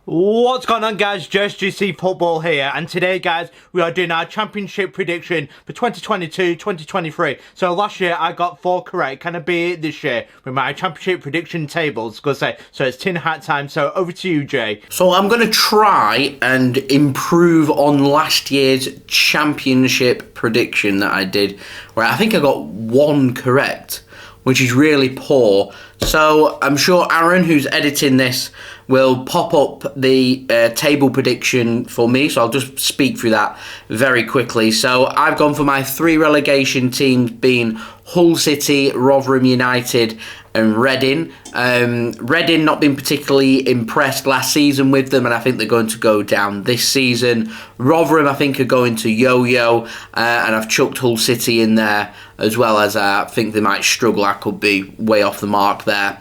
What's going on, guys? Jsgc Football here, and today, guys, we are doing our championship prediction for 2022-2023. So last year I got 4 correct. Can I beat it this year with my championship prediction tables? So it's tin hat time. So over to you, Jay. So I'm going to try and improve on last year's championship prediction that I did, where I think I got 1 correct, which is really poor. So I'm sure Aaron, who's editing this, will pop up the table prediction for me. So I'll just speak through that very quickly. So I've gone for my 3 relegation teams being Hull City, Rotherham United and Reading. Reading not been particularly impressed last season with them, and I think they're going to go down this season. Rotherham I think are going to yo-yo, and I've chucked Hull City in there as well, as I think they might struggle. I could be way off the mark there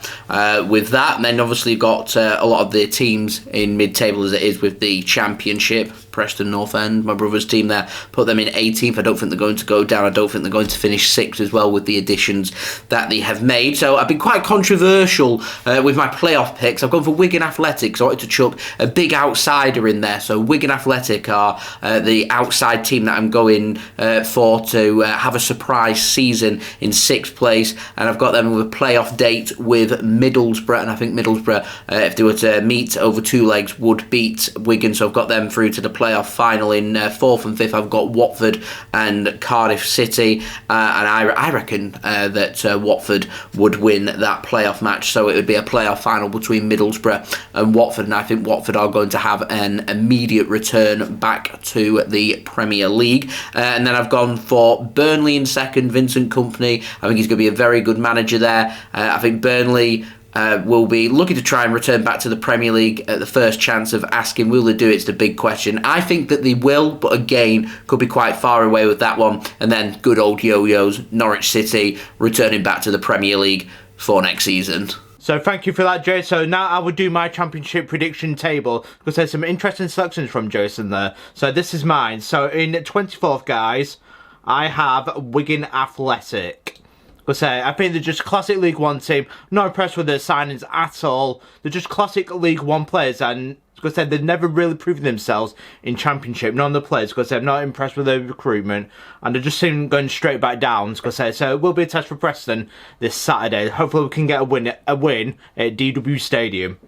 with that. And then obviously you've got a lot of the teams in mid-table as it is with the championship. Preston North End, my brother's team there, put them in 18th. I don't think they're going to go down. I don't think they're going to finish 6th as well with the additions that they have made. So I've been quite controversial with my playoff picks. I've gone for Wigan Athletic, so I wanted to chuck a big outsider in there. So Wigan Athletic are the outside team that I'm going for to have a surprise season in 6th place, and I've got them with a playoff date with Middlesbrough, and I think Middlesbrough, if they were to meet over 2 legs, would beat Wigan. So I've got them through to the playoff final. In 4th and 5th I've got Watford and Cardiff City, and I reckon that Watford would win that playoff match, so it would be a playoff final between Middlesbrough and Watford, and I think Watford are going to have an immediate return back to the Premier League. And then I've gone for Burnley in 2nd, Vincent Kompany. I think he's going to be a very good manager there. I think Burnley will be looking to try and return back to the Premier League at the first chance of asking. Will they do it? It's the big question. I think that they will, but again, could be quite far away with that one. And then good old yo-yos, Norwich City, returning back to the Premier League for next season. So thank you for that, Jay. So now I will do my championship prediction table, because there's some interesting selections from Jason there. So this is mine. So in 24th, guys, I have Wigan Athletic. I think they're just classic League One team. Not impressed with their signings at all. They're just classic League One players, and they've never really proven themselves in Championship. None of the players, because I'm not impressed with their recruitment, and they just seem going straight back down. So it will be a test for Preston this Saturday. Hopefully we can get a win at DW Stadium.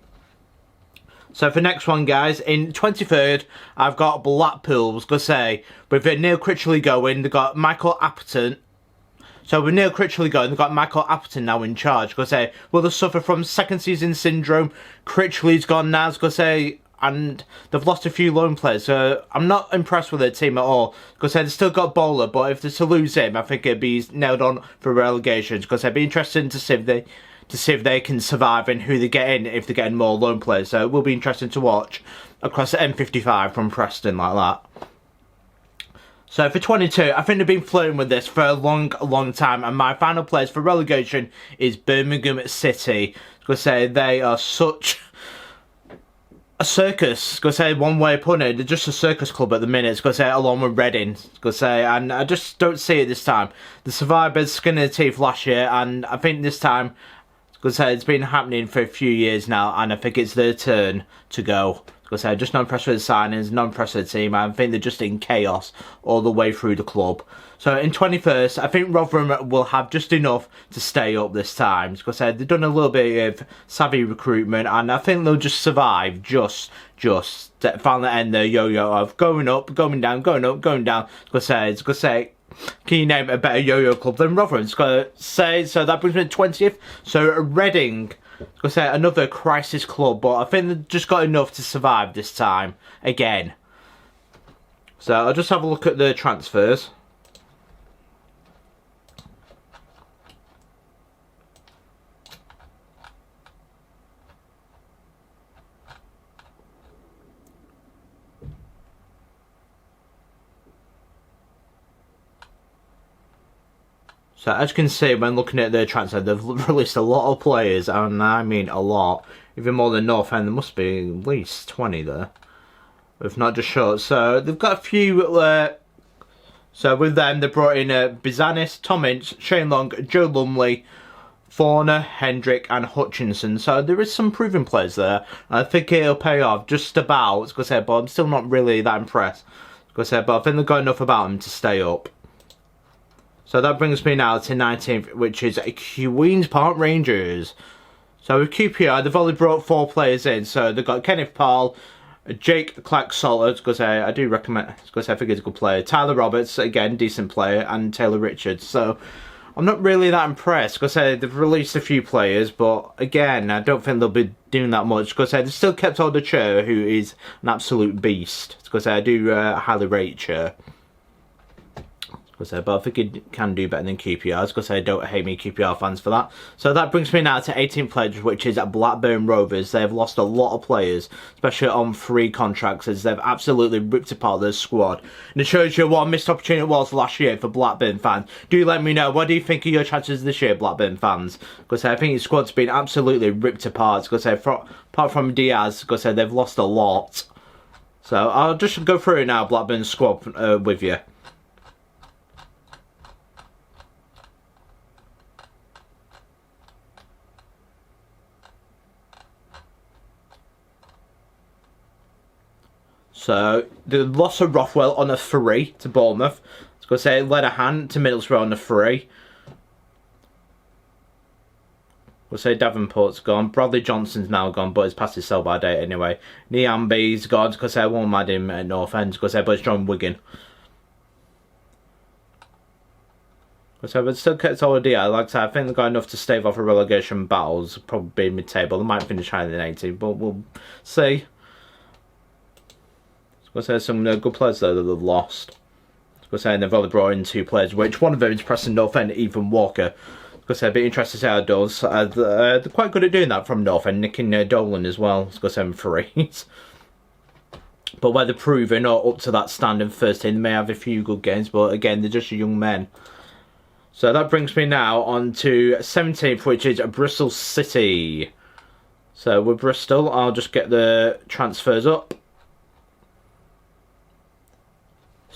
So for next one, guys, in 23rd, I've got Blackpool. With Neil Critchley going, they've got Michael Appleton. So with Neil Critchley going, they've got Michael Appleton now in charge. Will they suffer from second season syndrome? Critchley's gone now, and they've lost a few loan players. So I'm not impressed with their team at all. They've still got Bowler, but if they're to lose him, I think it'd be nailed on for relegation. It'd be interesting to see if they can survive and who they get in if they're getting more loan players. So it will be interesting to watch across the M55 from Preston like that. So for 22, I think they've been flirting with this for a long time, and my final place for relegation is Birmingham City. They are such a circus. One way of putting it, they're just a circus club at the minute. Along with Reading. And I just don't see it this time. The survivors skin their teeth last year, and I think this time, it's been happening for a few years now, and I think it's their turn to go. I'm just not impressed with the signings, not impressed with the team. I think they're just in chaos all the way through the club. So in 21st, I think Rotherham will have just enough to stay up this time. They've done a little bit of savvy recruitment, and I think they'll just survive. Just finally end their yo-yo of going up, going down, going up, going down. Can you name a better yo-yo club than Rotherham? So that brings me to 20th. So Reading. Another crisis club, but I think they've just got enough to survive this time again. So I'll just have a look at the transfers. So as you can see, when looking at their transfer, they've released a lot of players, and I mean a lot. Even more than North End, there must be at least 20 there, if not just short. So they've got a few. So with them, they brought in Bizanis, Tom Ince, Shane Long, Joe Lumley, Fauna, Hendrick and Hutchinson. So there is some proven players there. I think it'll pay off just about, but I'm still not really that impressed. But I think they've got enough about them to stay up. So that brings me now to 19th, which is Queen's Park Rangers. So with QPR, they've only brought 4 players in. So they've got Kenneth Paul, Jake Clark-Salter, because I do recommend, because I think he's a good player. Tyler Roberts, again, decent player, and Taylor Richards. So I'm not really that impressed, because they've released a few players, but again, I don't think they'll be doing that much, because they've still kept on the Chair, who is an absolute beast. Because I do highly rate Chair. But I think he can do better than QPR, because I don't hate me QPR fans for that. So that brings me now to 18th pledge, which is at Blackburn Rovers. They've lost a lot of players, especially on free contracts, as they've absolutely ripped apart their squad. And it shows you what a missed opportunity it was last year for Blackburn fans. Do let me know, what do you think of your chances this year, Blackburn fans? Because I think your squad's been absolutely ripped apart. Because apart from Diaz, because they've lost a lot. So I'll just go through it now, Blackburn's squad with you. So, the loss of Rothwell on a 3 to Bournemouth. I was going to say Lenihan to Middlesbrough on a 3. We'll say Davenport's gone. Bradley Johnson's now gone, but it's past his sell-by date anyway. Niambi's gone, because I won't mad him at North End, because but it's John Wigan. But still kept all the like I said, I think they've got enough to stave off a relegation battles, probably mid-table. They might finish higher than 80, but we'll see. There's some good players there that they've lost. They've only brought in 2 players, which one of them is Preston North End, Ethan Walker. I'd be interested to see how it does. They're quite good at doing that from North End, nicking Dolan as well. Threes. But whether proven or up to that standard first team, they may have a few good games, but again, they're just young men. So that brings me now on to 17th, which is Bristol City. So with Bristol, I'll just get the transfers up.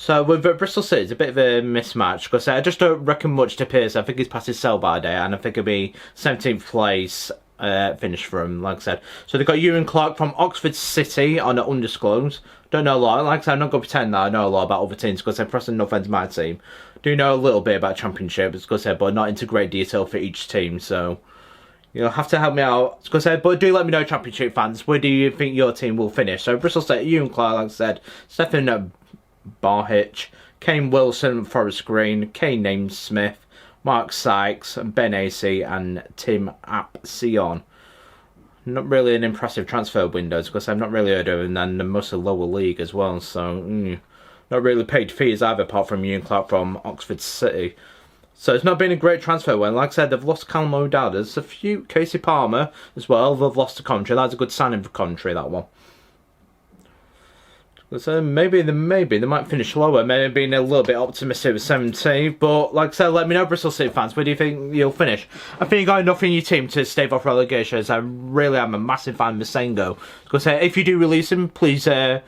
So with Bristol City, it's a bit of a mismatch, because I just don't reckon much to Pierce. I think he's past his sell-by day, and I think it'll be 17th place finish for him, like I said. So they've got Ewan Clark from Oxford City on an undisclosed. Don't know a lot. Like I said, I'm not going to pretend that I know a lot about other teams, because Preston North End's my team. Do know a little bit about Championship, but not into great detail for each team, so you'll have to help me out. But do let me know, Championship fans, where do you think your team will finish? So Bristol City, Ewan Clark, like I said, Stephen Barhitch, Kane Wilson, Forest Green, Kane Namesmith, Mark Sykes, Ben Acey and Tim Apsion. Not really an impressive transfer window, because I've not really heard of him, and most of the lower league as well, so not really paid fees either, apart from Ewan Clark from Oxford City. So it's not been a great transfer when, like I said, they've lost Callum O'Dowd. There's a few, Casey Palmer as well, they've lost to Coventry. That's a good signing for Coventry, that one. So maybe they might finish lower. Maybe being a little bit optimistic with 17. But like I said, let me know, Bristol City fans, where do you think you'll finish? I think you got enough in your team to stave off relegation, as I really am a massive fan of Masengo. Because if you do release him, please go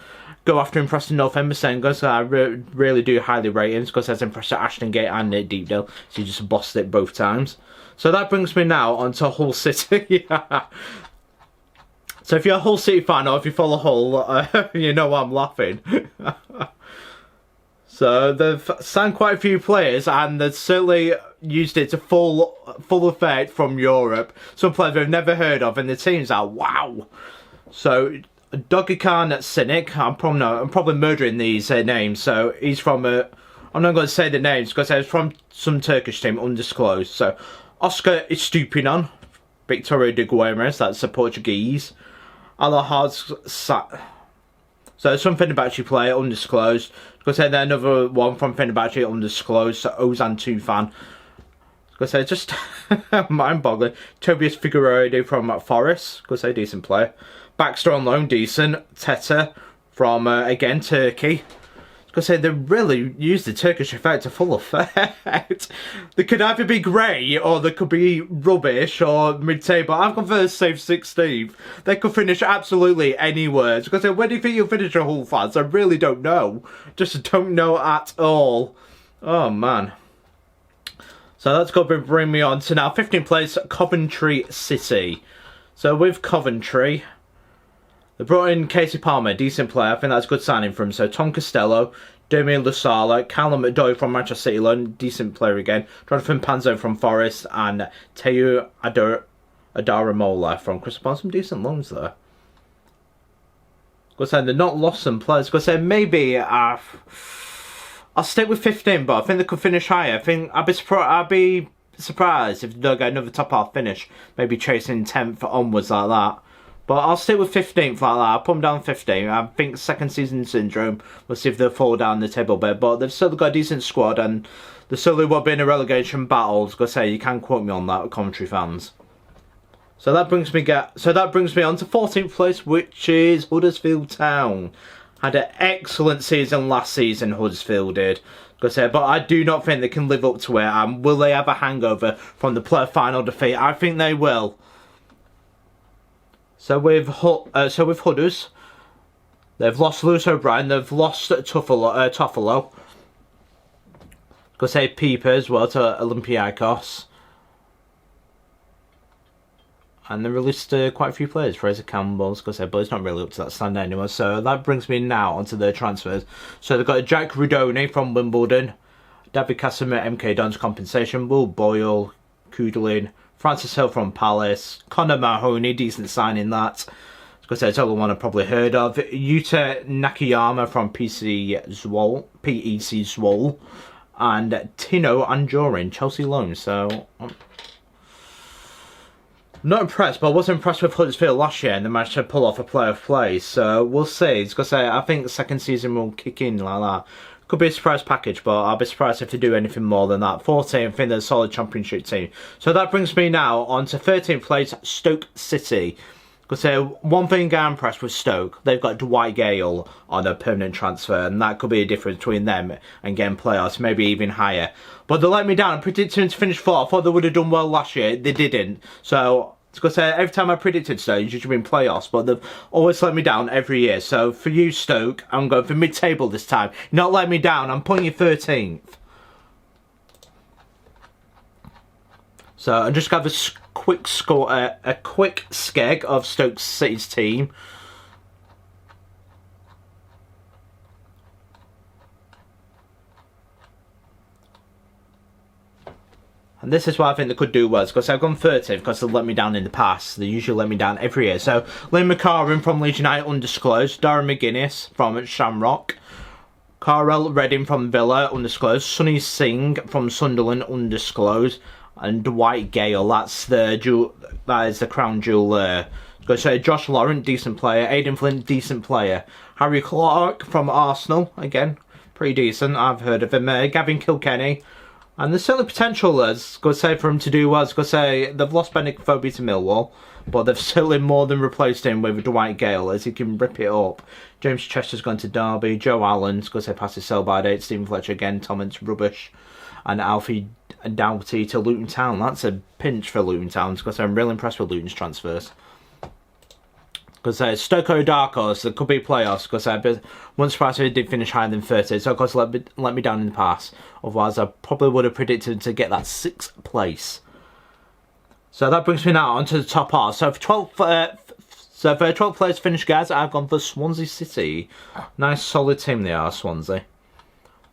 after him, Preston North End Masengo. So I really do highly rate him, because that's impressed at Ashton Gate and Nick Deepdale. So he just bossed it both times. So that brings me now on to Hull City. So if you're a Hull City fan, or if you follow Hull, you know why I'm laughing. So they've signed quite a few players, and they've certainly used it to full effect from Europe. Some players we've never heard of, and the teams are wow. So Dogikan Cynic, I'm probably murdering these names. So he's from I'm not going to say the names, because he's from some Turkish team, undisclosed. So Oscar Estupinan, Victoria de Guimarães, that's a Portuguese. So some Fenerbahce player, undisclosed. Because then another one from Fenerbahce, undisclosed. So Ozan Tufan. Because they're just mind-boggling. Tobias Figueiredo from Forest. Because they're a decent player. Baxter on loan, decent. Teta from, again, Turkey. Because they really used the Turkish effect to full effect. They could either be great, or they could be rubbish, or mid-table. I've gone for the safe 16th. They could finish absolutely anywhere. Because where do you think you'll finish your Hull fans? I really don't know. Just don't know at all. Oh, man. So that's going to bring me on to now 15th place, Coventry City. So with Coventry, they brought in Casey Palmer, decent player. I think that's a good signing for him. So Tom Costello, Damian Lusala, Callum McDoy from Manchester City loan, decent player again. Jonathan Panzo from Forest, and Teo Adaramola from Crystal Palace. Some decent loans there. Go say they're not lost some players. Go say maybe I'll stick with 15, but I think they could finish higher. I think I'd be surprised if they don't get another top half finish. Maybe chasing 10th onwards like that. But I'll stick with 15th like that. I'll put them down 15. I think second season syndrome. We'll see if they'll fall down the table a bit. But they've still got a decent squad, and they still will be in a relegation battle. Go say you can quote me on that, Coventry fans. So that brings me on to 14th place, which is Huddersfield Town. Had an excellent season last season, Huddersfield did. But I do not think they can live up to it. Will they have a hangover from the final defeat? I think they will. So with Hudders, they've lost Lewis O'Brien, they've lost Toffolo. Pieper as well to Olympiacos. And they released quite a few players. Fraser Campbell's, but he's not really up to that standard anymore. So that brings me now onto their transfers. So they've got Jack Rudoni from Wimbledon, David Casimir, MK Dons compensation, Will Boyle, Kudlin, Francis Hill from Palace, Connor Mahoney, decent signing that. It's the only one I've probably heard of. Yuta Nakayama from PEC Zwolle, and Tino Anjorin, Chelsea loan. So not impressed, but I was impressed with Huddersfield last year, and they managed to pull off a playoff place. So we'll see. I think the second season will kick in like that. Could be a surprise package, but I'll be surprised if they do anything more than that. 14th, I think they're a solid championship team. So that brings me now on to 13th place, Stoke City. One thing I'm impressed with Stoke, they've got Dwight Gale on a permanent transfer, and that could be a difference between them and getting playoffs, maybe even higher. But they let me down. I predicted them to finish 4th. I thought they would have done well last year. They didn't. So every time I predicted Stoke, it's usually been playoffs, but they've always let me down every year. So for you, Stoke, I'm going for mid-table this time. Not let me down. I'm putting you 13th. So I'm just going to have a quick skeg of Stoke City's team. And this is why I think they could do well. Because I've gone 13th because they've let me down in the past. They usually let me down every year. So Liam McCarran from Leeds United, undisclosed. Darren McGuinness from Shamrock. Carl Redding from Villa, undisclosed. Sonny Singh from Sunderland, undisclosed. And Dwight Gale, that is the crown jewel there. So Josh Laurent, decent player. Aidan Flint, decent player. Harry Clark from Arsenal, again, pretty decent. I've heard of him. Gavin Kilkenny. And there's certainly potential there, for him to do well. They've lost Ben Kofobi to Millwall, but they've certainly more than replaced him with Dwight Gale, as he can rip it up. James Chester's gone to Derby. Joe Allen, past his sell by date. Stephen Fletcher again. Thomas Rubbish. And Alfie Doughty to Luton Town. That's a pinch for Luton Town, I'm really impressed with Luton's transfers. Stoke Dark Horse, there could be playoffs, I wasn't surprised if they did finish higher than 30, so of course let me down in the past. Otherwise I probably would have predicted to get that 6th place. So that brings me now onto the top half. So for 12th place finish, guys, I've gone for Swansea City. Nice solid team they are, Swansea.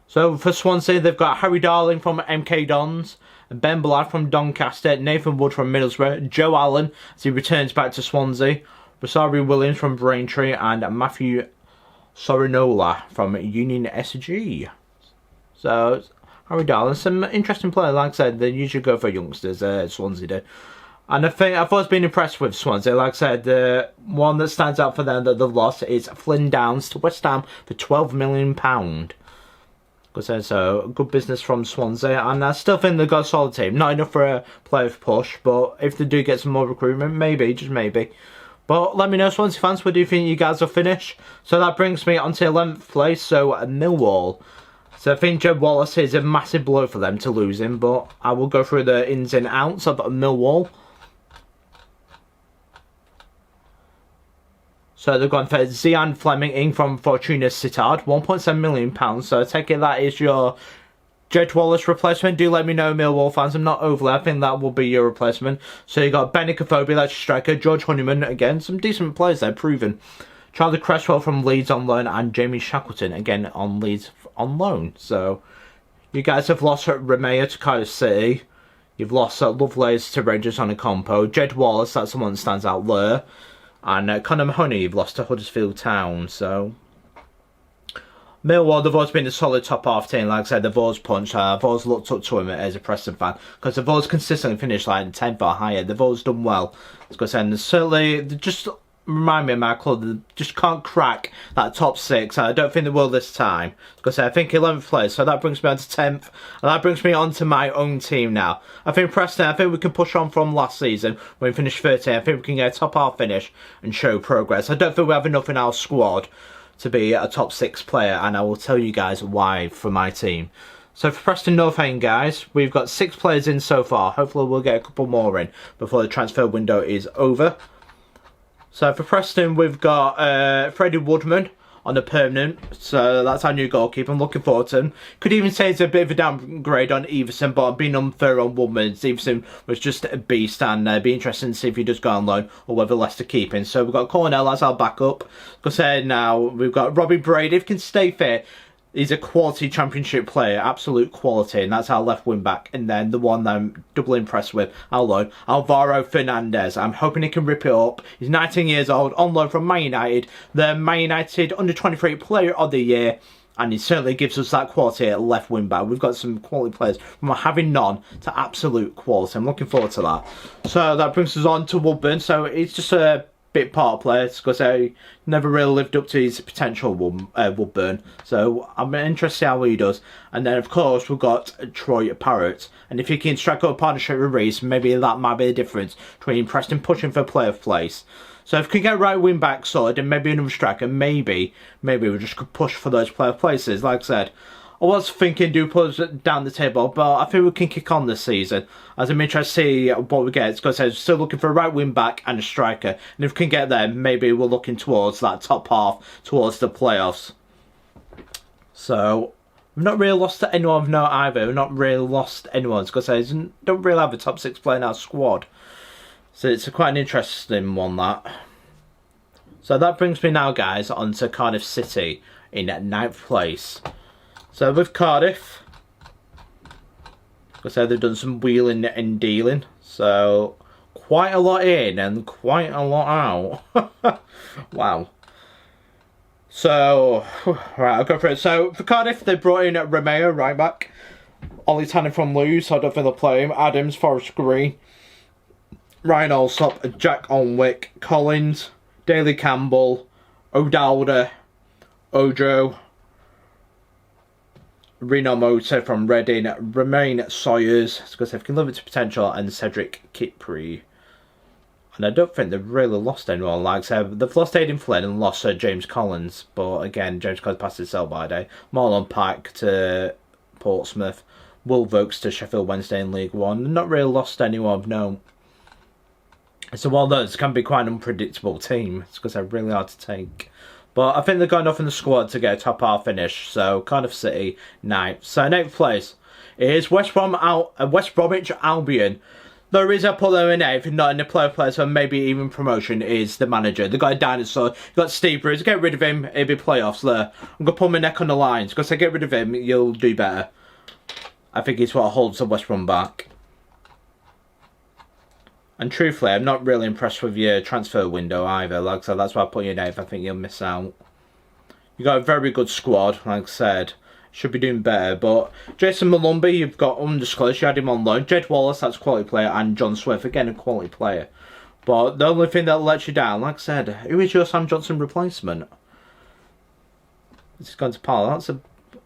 So for Swansea, they've got Harry Darling from MK Dons, Ben Blythe from Doncaster, Nathan Wood from Middlesbrough, Joe Allen as he returns back to Swansea, Rosario Williams from Braintree, and Matthew Sorinola from Union SG. So Harry Darling, some interesting players. Like I said, they usually go for youngsters, Swansea do. And I've always been impressed with Swansea. Like I said, the one that stands out for them that they've lost is Flynn Downs to West Ham for £12 million. So good business from Swansea, and I still think they've got a solid team. Not enough for a playoff push, but if they do get some more recruitment, maybe, just maybe. But let me know, Swansea fans, where do you think you guys will finish? So that brings me on to 11th place, so Millwall. So I think Jed Wallace is a massive blow for them to lose him, but I will go through the ins and outs of Millwall. So they've gone for Zian Fleming from Fortuna Sittard, £1.7 million. So I take it that is your Jed Wallace replacement, do let me know, Millwall fans. I'm not overly. I think that will be your replacement. So you got Benny Kofobi, that's your striker. George Honeyman, again, some decent players there, proven. Charlie Cresswell from Leeds on loan, and Jamie Shackleton, again, on Leeds on loan. So you guys have lost Romeo to Cardiff City. You've lost Lovelace to Rangers on a compo. Jed Wallace, that's the one that stands out there. And Conor Mahoney, you've lost to Huddersfield Town. So Millwall, they've always been a solid top half team. Like I said, they've always punched. I've always looked up to him as a Preston fan because they've always consistently finished like 10th or higher. They've always done well. And certainly, they just remind me of my club. They just can't crack that top 6. I don't think they will this time. Because I think 11th place. So that brings me on to 10th. And that brings me on to my own team now. I think Preston, I think we can push on from last season when we finished 13th. I think we can get a top half finish and show progress. I don't think we have enough in our squad to be a top 6 player, and I will tell you guys why for my team. So for Preston North End, guys, we've got 6 players in so far. Hopefully we'll get a couple more in before the transfer window is over. So for Preston, we've got Freddie Woodman on a permanent, so that's our new goalkeeper. I'm looking forward to him. Could even say it's a bit of a downgrade on Everson, but I'm being unfair on Woodman. Everson was just a beast, and be interesting to see if he does go on loan or whether Leicester keep him. So we've got Cornell as our backup. Because now we've got Robbie Brady. If he can stay fit, he's a quality Championship player, absolute quality, and that's our left wing back. And then the one that I'm doubly impressed with, our loan, Alvaro Fernandez. I'm hoping he can rip it up. He's 19 years old, on loan from Man United, the Man United Under-23 Player of the Year, and he certainly gives us that quality at left wing back. We've got some quality players from having none to absolute quality. I'm looking forward to that. So that brings us on to Woodburn. So he's just a bit part player because he never really lived up to his potential, Woodburn. So I'm interested to see how he does. And then of course we've got Troy Parrott, and if he can strike up a partnership with Reece, maybe that might be the difference between Preston pushing for playoff place. So if we can get right wing back sorted and maybe another striker, maybe we just could push for those playoff places. Like I said, I was thinking do put us down the table, but I think we can kick on this season. As I'm interested to see what we get. Because I'm still looking for a right wing back and a striker. And if we can get there, maybe we're looking towards that top half, towards the playoffs. So we've not really lost to anyone of note either. We've not really lost anyone because I don't really have a top 6 player in our squad. So it's quite an interesting one, that. So that brings me now, guys, on to Cardiff City in 9th place. So with Cardiff, like I said, they've done some wheeling and dealing. So quite a lot in and quite a lot out. Wow. So, right, I'll go for it. So for Cardiff, they brought in Romeo, right back. Ollie Tanner from Lewes, so I don't think they'll play him. Adams, Forest Green. Ryan Alsop, Jack Onwick, Collins, Daley Campbell, O'Dowda, Ojo, Reno Mota from Reading, Romain Sawyers, because they can live it to potential, and Cedric Kipri. And I don't think they've really lost anyone. Like I said, they've lost Aidan Flynn and lost James Collins. But again, James Collins passed his sell by day. Marlon Pike to Portsmouth. Will Vokes to Sheffield Wednesday in League One. Not really lost anyone of note. So while those can be quite an unpredictable team, it's because they're really hard to take. But I think they've got enough in the squad to get a top half finish. So Cardiff City, 9th. So 9th place is West Bromwich Albion. The reason I put them in 8th, not in the playoff place, so maybe even promotion, is the manager. They've got a dinosaur. You've got Steve Bruce. Get rid of him, it'll be playoffs there. I'm going to put my neck on the lines. Because if I get rid of him, you'll do better. I think it's what holds the West Brom back. And truthfully, I'm not really impressed with your transfer window either. Like I said, that's why I put you in 8th. I think you'll miss out. You got a very good squad, like I said. Should be doing better. But Jason Malumbi, you've got undisclosed. You had him on loan. Jed Wallace, that's a quality player. And John Swift, again, a quality player. But the only thing that lets you down, like I said, who is your Sam Johnson replacement? It's going to Pal. That's a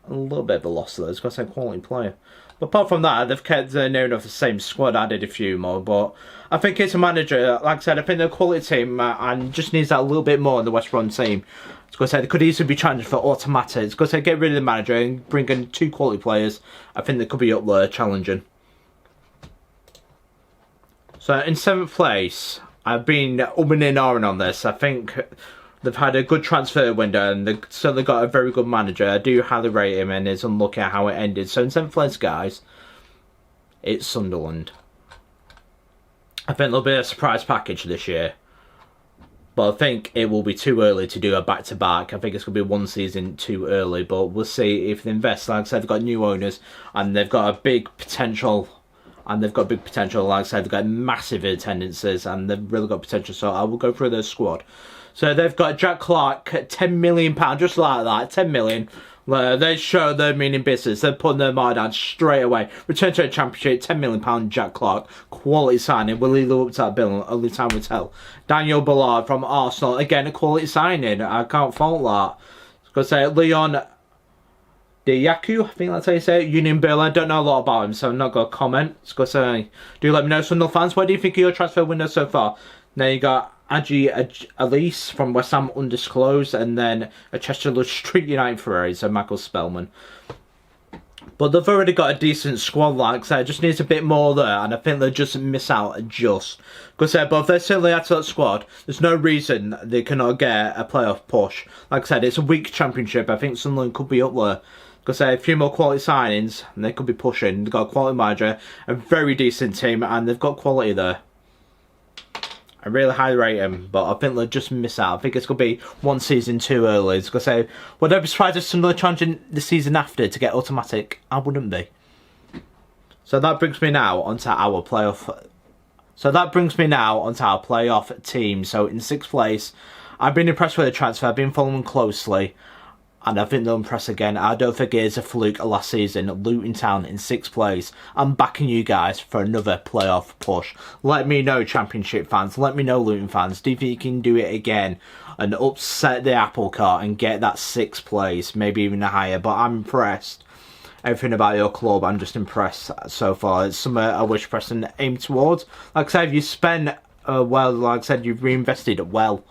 little bit of a loss there. It's going to say quality player. But apart from that, they've kept near enough the same squad, added a few more. But I think it's a manager, like I said, I think they're a quality team and just needs that a little bit more in the West Brom team. It's going to say they could easily be challenged for automatic. It's going to say get rid of the manager and bring in 2 quality players. I think they could be up there challenging. So in 7th place, I've been umming and ahhing on this. I think They've had a good transfer window and they've certainly got a very good manager. I do highly rate him, and it's unlucky how it ended. So in 7th place, guys, it's Sunderland. I think there'll be a surprise package this year. But I think it will be too early to do a back-to-back. I think it's going to be one season too early. But we'll see if they invest. Like I said, they've got new owners and they've got a big potential. Like I said, they've got massive attendances and they've really got potential. So I will go through their squad. So they've got Jack Clark, £10 million, just like that, 10 million. They show their meaning business. They're putting their mind down straight away. Return to the Championship, £10 million, Jack Clark. Quality signing. Will he live up to that bill? Only time will tell. Daniel Ballard from Arsenal. Again, a quality signing. I can't fault that. I was going to say Leon Deyaku, I think that's how you say it. Union Berlin. I don't know a lot about him, so I'm not going to comment. I was going to say, do let me know, Sunderland fans. What do you think of your transfer window so far? Now you got Aji Elise from West Ham, undisclosed, and then a Chester Street United Ferrari, so Michael Spellman. But they've already got a decent squad, like I said. It just needs a bit more there, and I think they'll just miss out just. Because but if they certainly add to that squad, there's no reason they cannot get a playoff push. Like I said, it's a weak Championship. I think Sunderland could be up there. Because a few more quality signings, and they could be pushing. They've got a quality manager, a very decent team, and they've got quality there. I really highly rate him, but I think they'll just miss out. I think it's going to be one season too early. It's going to say, would I be surprised if Sunderland challenging the season after to get automatic? I wouldn't be. So that brings me now onto our playoff. Team. So in 6th place, I've been impressed with the transfer. I've been following closely. And I think they'll impress again. I don't think it is a fluke last season. Luton Town in 6th place. I'm backing you guys for another playoff push. Let me know, Championship fans. Let me know, Luton fans. Do you think you can do it again and upset the apple cart and get that 6th place? Maybe even higher. But I'm impressed. Everything about your club, I'm just impressed so far. It's something I wish Preston aimed towards. Like I said, you spent well. Like I said, you've reinvested well.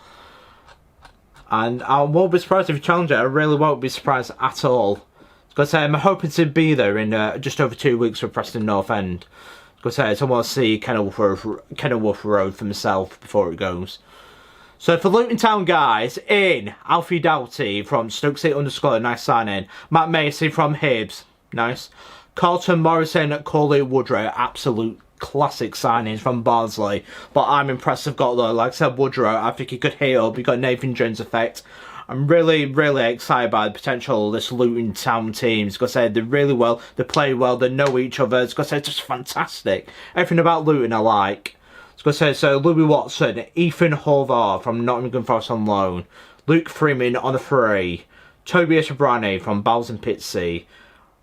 And I won't be surprised if you challenge it. I really won't be surprised at all. Because I'm hoping to be there in just over 2 weeks for Preston North End. Because I want to see Kenilworth Road for myself before it goes. So for Luton Town guys, in Alfie Doughty from Stoke City _ nice signing. Matt Macy from Hibs, nice. Carlton Morrison, Corley Woodrow, absolute classic signings from Barnsley, but I'm impressed they've got though. Like I said, Woodrow, I think he could hit up. You got Nathan Jones effect. I'm really excited by the potential of this Luton Town team. It's got to say they're really well, they play well, they know each other. It's got to say it's just fantastic. Everything about Luton I like. It's got to say so Louis Watson, Ethan Horvath from Nottingham Forest on loan, Luke Freeman on a free, Tobias Brani from Bowles and Pitsea,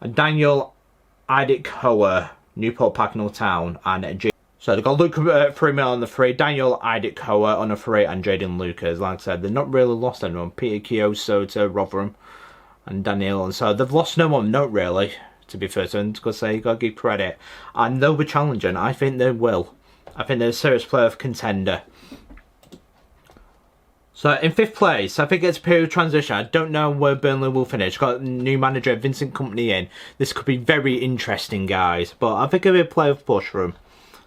and Daniel Idikoa, Newport Pagnell Town, and so they've got Luke Freeman on the free, Daniel Idikoa on the free, and Jaden Lucas. Like I said, they've not really lost anyone. Peter Kioso to Rotherham, and Daniel, and so they've lost no one, not really, to be fair to them, because you got to give credit. And they'll be challenging, I think they will. I think they're a serious playoff contender. So in 5th place, I think it's a period of transition. I don't know where Burnley will finish. Got a new manager, Vincent Kompany in. This could be very interesting, guys. But I think it'll be a playoff push for them.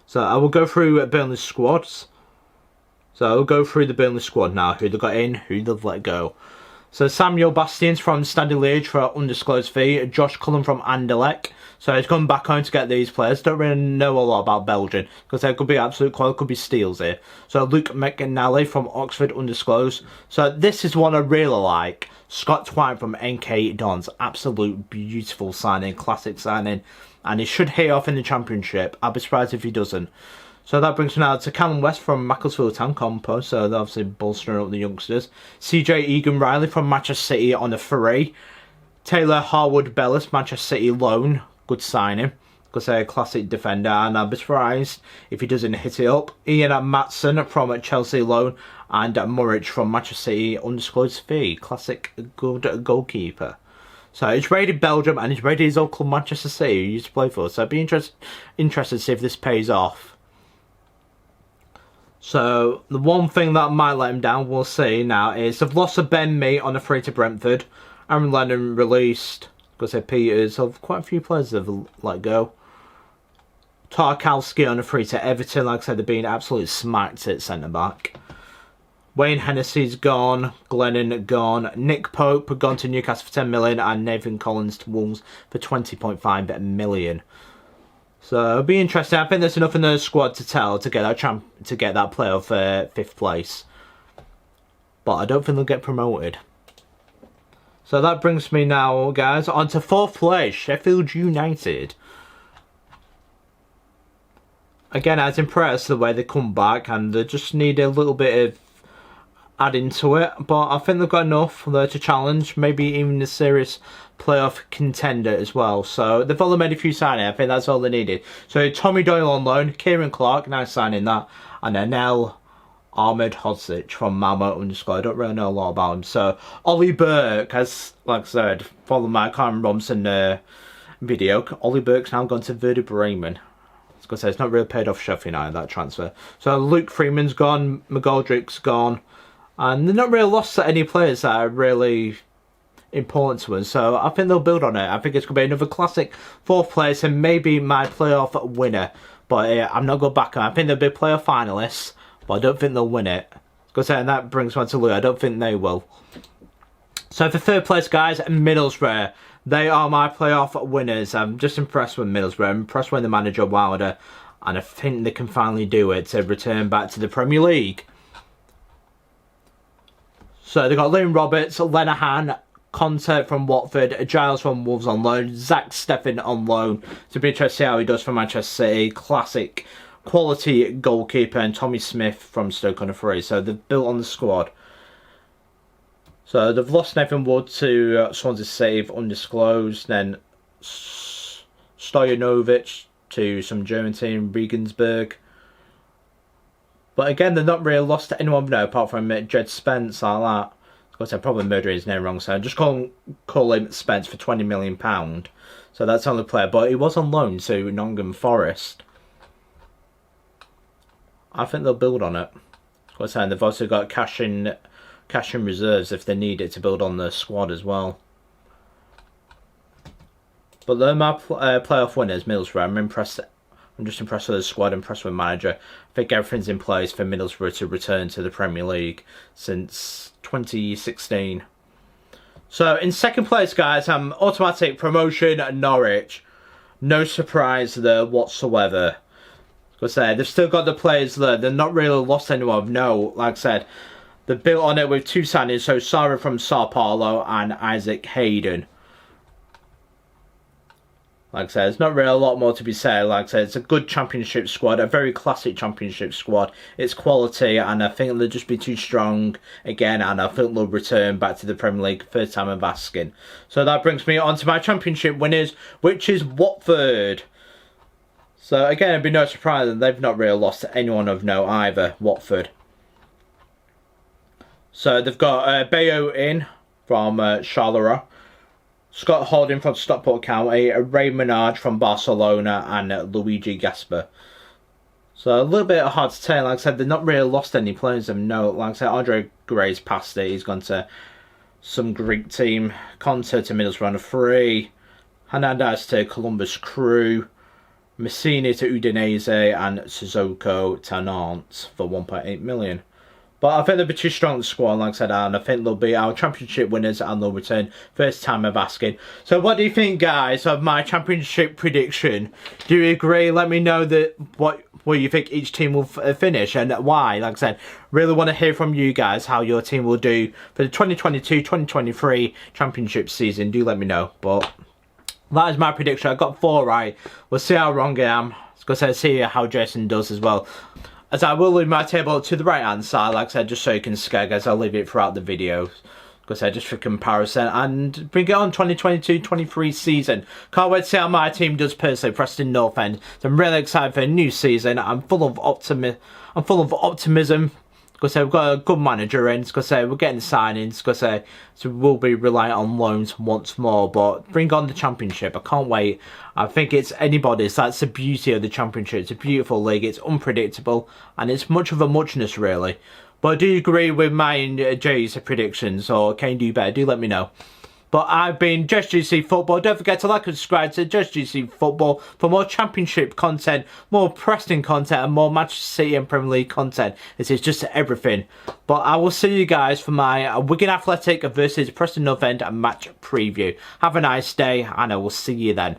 So I will go through Burnley's squads. So I'll go through the Burnley squad now. Who they got in, who they've let go. So Samuel Bastians from Standard Liège for an undisclosed fee. Josh Cullen from Anderlecht. So he's gone back home to get these players. Don't really know a lot about Belgium because there could be absolute quality, could be steals here. So Luke McNally from Oxford undisclosed. So this is one I really like. Scott Twine from NK Dons. Absolute beautiful signing, classic signing. And he should hit off in the Championship. I'll be surprised if he doesn't. So that brings me now to Callum West from Macclesfield Town Compo. So they're obviously bolstering up the youngsters. CJ Egan-Riley from Manchester City on a free. Taylor Harwood Bellis, Manchester City loan. Good signing. Because they're a classic defender. And I'll be surprised if he doesn't hit it up. Ian Matson from Chelsea loan. And Murrich from Manchester City undisclosed fee. Classic good goalkeeper. So he's raided Belgium and he's raided his old club Manchester City who he used to play for. So I'd be interested to see if this pays off. So the one thing that might let him down, we'll see now, is they've lost a Ben Mee on a free to Brentford. Aaron Lennon released. Because they're Peters. So quite a few players have let go. Tarkowski on a free to Everton. Like I said, they're being absolutely smacked at centre back. Wayne Hennessy's gone, Glennon gone, Nick Pope gone to Newcastle for 10 million, and Nathan Collins to Wolves for 20.5 million. So it'll be interesting. I think there's enough in the squad to tell to get that playoff 5th place. But I don't think they'll get promoted. So that brings me now, guys, on to 4th place, Sheffield United. Again, I was impressed the way they come back, and they just need a little bit of adding to it. But I think they've got enough there to challenge, maybe even a serious playoff contender as well. So they've only made a few signings. I think that's all they needed. So Tommy Doyle on loan, Kieran Clark, nice signing that, and Anel Ahmed Hodzic from Malmo _. I don't really know a lot about him. So Ollie Burke has, like I said, follow my Karen Robson video. Ollie Burke's now gone to Werder Bremen. I was going to say, it's not really paid off Sheffield United, that transfer. So Luke Freeman's gone, McGoldrick's gone, and they're not really lost to any players that are really important to us. So I think they'll build on it. I think it's going to be another classic 4th place and maybe my playoff winner. But I'm not going back on. I think they'll be playoff finalists, but I don't think they'll win it. And that brings me to Lou. I don't think they will. So for 3rd place, guys, Middlesbrough. They are my playoff winners. I'm just impressed with Middlesbrough. I'm impressed with the manager, Wilder. And I think they can finally do it to return back to the Premier League. So they've got Liam Roberts, Lenihan, Conte from Watford, Giles from Wolves on loan, Zach Steffen on loan. To be interested to see how he does for Manchester City. Classic quality goalkeeper, and Tommy Smith from Stoke-on-Trent. So they've built on the squad. So they've lost Nathan Wood to Swansea City, undisclosed. Then Stojanovic to some German team, Regensburg. But again, they're not really lost to anyone now, apart from Jed Spence, like that. Of course, I probably murdering his name wrong, so I'm just call him Spence for £20 million. So that's on the player, but he was on loan to Nottingham Forest. I think they'll build on it. Of course, and they've also got cash in reserves if they need it to build on the squad as well. But they're my playoff winners, Middlesbrough. I'm just impressed with the squad, impressed with the manager. I think everything's in place for Middlesbrough to return to the Premier League since 2016. So in 2nd place, guys, automatic promotion, Norwich. No surprise there whatsoever. Because they've still got the players there. They're not really lost anyone. No, like I said, they're built on it with 2 signings. So Sarah from Sao Paulo and Isaac Hayden. Like I said, there's not really a lot more to be said. Like I said, it's a good championship squad, a very classic championship squad. It's quality, and I think they'll just be too strong again, and I think they'll return back to the Premier League first time of asking. So that brings me on to my championship winners, which is Watford. So again, it'd be no surprise that they've not really lost to anyone of note either, Watford. So they've got Bayo in from Charleroi, Scott Holding from Stockport County, Ray Menard from Barcelona, and Luigi Gasper. So a little bit hard to tell. Like I said, they've not really lost any players of note. Like I said, Andre Gray's passed it. He's gone to some Greek team. Conte to Middlesbrough on a free. Hernandez to Columbus Crew. Messini to Udinese, and Sissoko to Nantes for 1.8 million. But I think they'll be too strong in the squad, like I said, and I think they'll be our championship winners and they'll return first time of asking. So what do you think, guys, of my championship prediction? Do you agree? Let me know what you think each team will finish and why. Like I said, really want to hear from you guys how your team will do for the 2022-2023 championship season. Do let me know. But that is my prediction. I got 4 right. We'll see how wrong I am. Because I see how Jason does as well. As I will leave my table to the right hand side, like I said, just so you can skeg, as I'll leave it throughout the video. Because I just for comparison, and bring it on 2022-23 season. Can't wait to see how my team does personally, Preston North End. So I'm really excited for a new season. I'm full of optimism. Because we've got a good manager in. Because we're getting signings. Because so we'll be relying on loans once more. But bring on the championship. I can't wait. I think it's anybody's. That's the beauty of the championship. It's a beautiful league. It's unpredictable. And it's much of a muchness, really. But do you agree with my Jay's predictions? Or can you do better? Do let me know. But I've been Jsgc Football. Don't forget to like and subscribe to Jsgc Football for more Championship content, more Preston content, and more Manchester City and Premier League content. This is just everything. But I will see you guys for my Wigan Athletic versus Preston North End match preview. Have a nice day, and I will see you then.